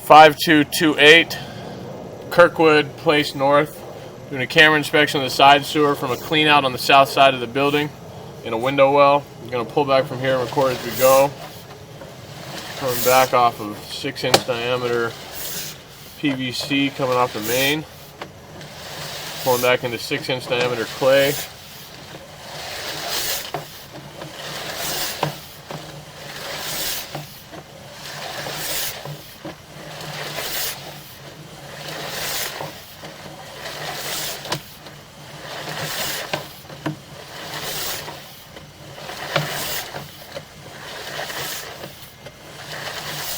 5228 Kirkwood Pl North. Doing a camera inspection of the side sewer from a clean out on the south side of the building in a window well. I'm going to pull back from here and record as we go. Coming back off of 6-inch diameter PVC coming off the main. Pulling back into 6-inch diameter clay.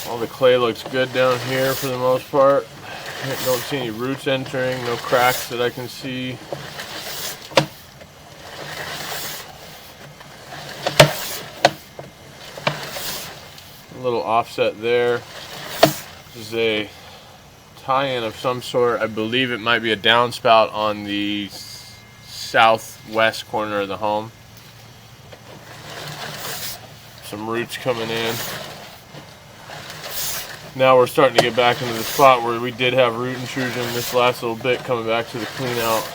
All the clay looks good down here for the most part. Don't see any roots entering, no cracks that I can see. A little offset there. This is a tie-in of some sort. I believe it might be a downspout on the southwest corner of the home. Some roots coming in. Now we're starting to get back into the spot where we did have root intrusion this last little bit, coming back to the clean out.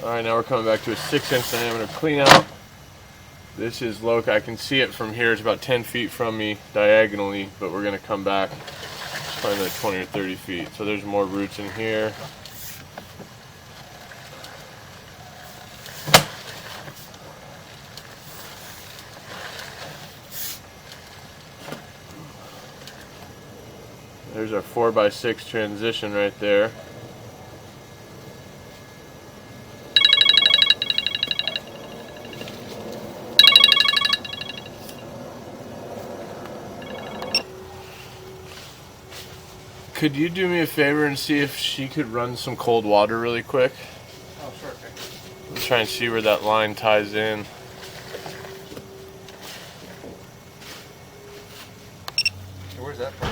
Alright, now we're coming back to a 6-inch diameter clean out. This is low. I can see it from here. It's about 10 feet from me diagonally, but we're going to come back probably another 20 or 30 feet. So there's more roots in here. There's our 4x6 transition right there. Could you do me a favor and see if she could run some cold water really quick? Oh, sure. Let's try and see where that line ties in. Where's that from?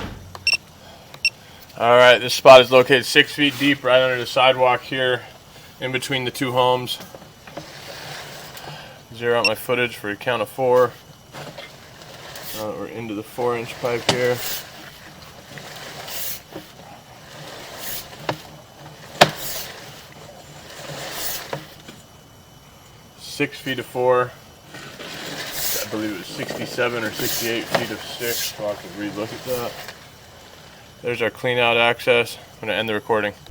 Alright, this spot is located 6 feet deep right under the sidewalk here in between the two homes. Zero out my footage for a count of 4. Now that we're into the 4-inch pipe here. Six feet of 4. I believe it was 67 or 68 feet of 6. So I'll have to re-look at that. There's our clean out access. I'm going to end the recording.